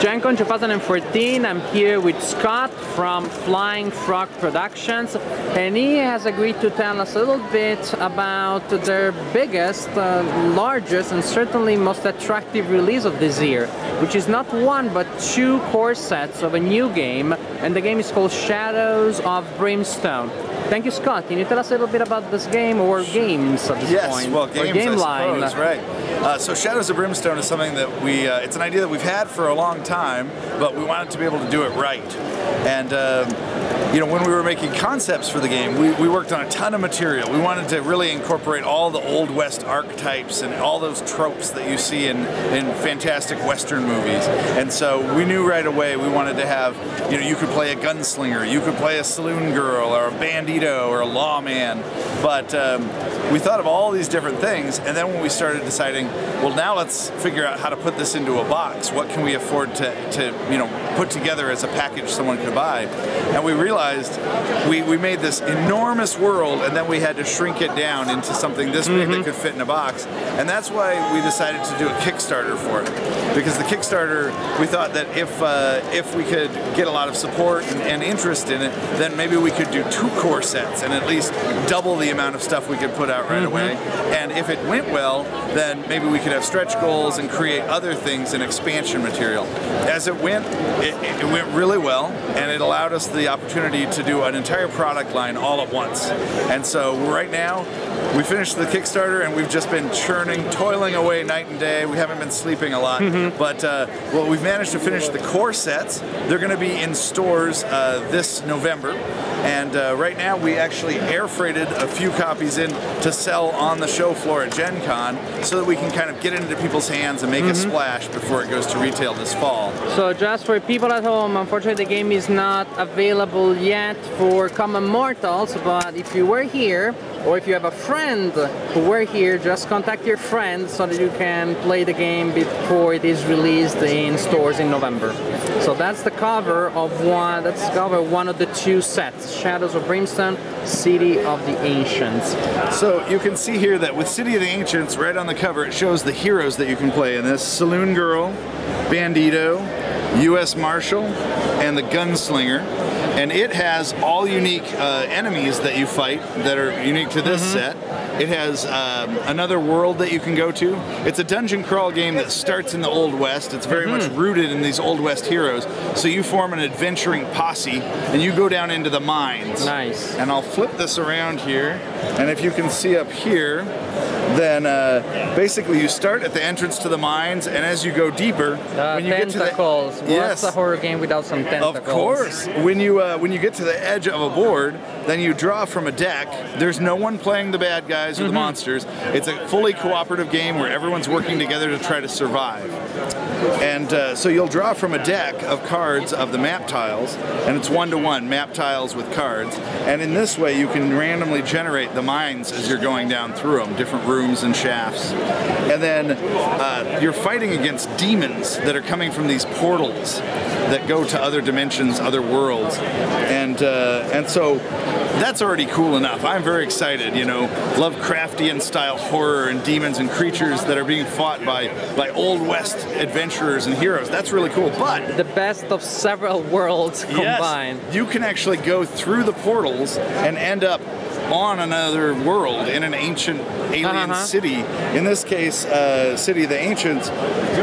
Gen Con 2014. I'm here with Scott from Flying Frog Productions, and he has agreed to tell us a little bit about their biggest, largest, and certainly most attractive release of this year, which is not one but two core sets of a new game, and the game is called Shadows of Brimstone. Thank you, Scott. Can you tell us a little bit about this game, or games at this point? Yes, well, games, game I line. suppose, right. So Shadows of Brimstone is something that it's an idea that we've had for a long time, but we wanted to be able to do it right. And you know, when we were making concepts for the game, we worked on a ton of material. We wanted to really incorporate all the Old West archetypes and all those tropes that you see in fantastic Western movies. And so we knew right away we wanted to have, you know, you could play a gunslinger, you could play a saloon girl, or a bandito, or a lawman. But we thought of all these different things, and then when we started deciding, well, now let's figure out how to put this into a box. What can we afford to you know, put together as a package someone could buy? And we realized we made this enormous world, and then we had to shrink it down into something this big that could fit in a box. And that's why we decided to do a Kickstarter for it, because the Kickstarter, we thought that if we could get a lot of support and interest in it, then maybe we could do 2 core sets and at least double the amount of stuff we could put out right away. And if it went well, then maybe we could have stretch goals and create other things in expansion material. As it went really well, and it allowed us the opportunity to do an entire product line all at once. And so right now, we finished the Kickstarter, and we've just been churning, toiling away night and day. We haven't been sleeping a lot, but well, we've managed to finish the core sets. They're going to be in stores this November, and right now we actually air freighted a few copies in to sell on the show floor at Gen Con, so that we can kind of get it into people's hands and make a splash before it goes to retail this fall. So just for people at home, unfortunately the game is not available yet for common mortals, but if you were here, or if you have a friend who were here, just contact your friend so that you can play the game before it is released in stores in November. So that's the cover of one of the 2 sets, Shadows of Brimstone, City of the Ancients. So you can see here that with City of the Ancients, right on the cover, it shows the heroes that you can play in this: Saloon Girl, Bandito, U.S. Marshal, and the Gunslinger. And it has all unique enemies that you fight that are unique to this set. It has another world that you can go to. It's a dungeon crawl game that starts in the Old West. It's very much rooted in these Old West heroes. So you form an adventuring posse, and you go down into the mines. Nice. And I'll flip this around here, and if you can see up here, then basically you start at the entrance to the mines, and as you go deeper, when you get to the what's a horror game without some tentacles? Of course. When you get to the edge of a board, then you draw from a deck. There's no one playing the bad guys or the monsters. It's a fully cooperative game where everyone's working together to try to survive. And so you'll draw from a deck of cards of the map tiles, and it's 1-to-1 map tiles with cards. And in this way, you can randomly generate the mines as you're going down through them, different rooms and shafts. And then you're fighting against demons that are coming from these portals that go to other dimensions, other worlds. And so that's already cool enough. I'm very excited, you know, Lovecraftian style horror and demons and creatures that are being fought by Old West adventurers and heroes. That's really cool. But the best of several worlds combined. Yes, you can actually go through the portals and end up on another world in an ancient alien city. In this case, City of the Ancients.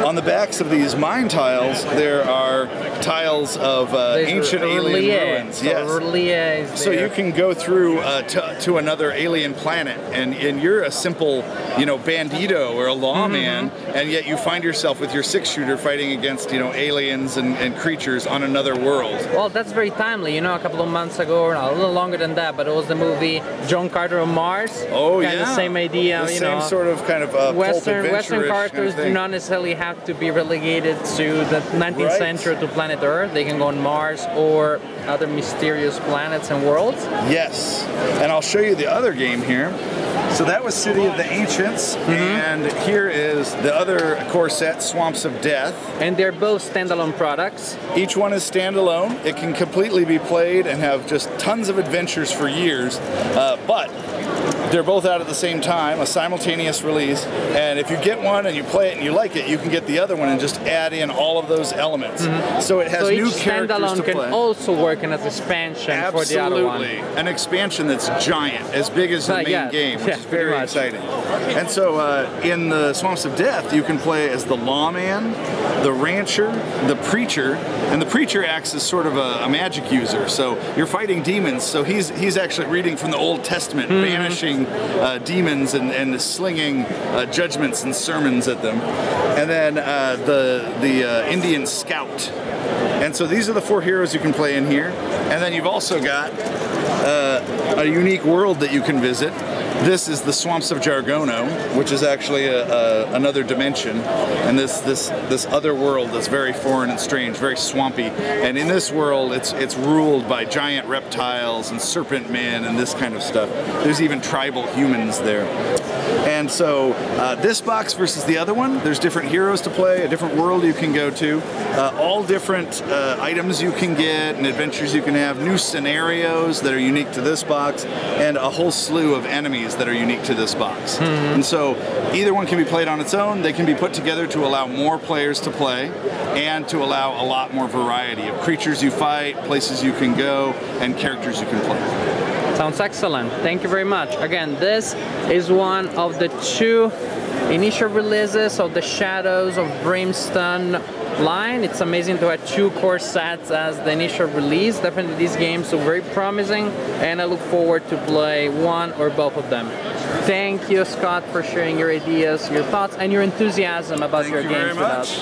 On the backs of these mine tiles, there are tiles of ancient alien ruins. Yes. So you can go through to another alien planet, and you're a simple, you know, bandito or a lawman, and yet you find yourself with your 6-shooter fighting against, you know, aliens and creatures on another world. Well, that's very timely. You know, a couple of months ago, or a little longer than that, but it was the movie John Carter on Mars. Oh, kind of the same idea. The you same know, sort of kind of Western characters kind of do not necessarily have to be relegated to the 19th century to planet Earth. They can go on Mars or other mysterious planets and worlds. Yes, and I'll show you the other game here. So that was City of the Ancients, and here is the other core set, Swamps of Death. And they're both standalone products. Each one is standalone. It can completely be played and have just tons of adventures for years, but they're both out at the same time, a simultaneous release, and if you get one and you play it and you like it, you can get the other one and just add in all of those elements. So it has new characters to play. Can also work in as expansion for the other one. Absolutely, an expansion that's giant, as big as the main game, which is very exciting. And so in the Swamps of Death, you can play as the lawman, the rancher, the preacher, and the preacher acts as sort of a magic user. So you're fighting demons, so he's actually reading from the Old Testament, banishing demons and slinging judgments and sermons at them. And then the Indian scout. And so these are the 4 heroes you can play in here. And then you've also got a unique world that you can visit. This is the Swamps of Jargono, which is actually another dimension, and this other world that's very foreign and strange, very swampy. And in this world, it's ruled by giant reptiles and serpent men and this kind of stuff. There's even tribal humans there. And so this box versus the other one, there's different heroes to play, a different world you can go to, all different items you can get and adventures you can have, new scenarios that are unique to this box, and a whole slew of enemies that are unique to this box. And so either one can be played on its own. They can be put together to allow more players to play and to allow a lot more variety of creatures you fight, places you can go, and characters you can play. Sounds excellent. Thank you very much. Again, this is one of the 2 initial releases of the Shadows of Brimstone line. It's amazing to have 2 core sets as the initial release. Definitely these games are very promising, and I look forward to play one or both of them. Thank you, Scott, for sharing your ideas, your thoughts, and your enthusiasm about your games with us.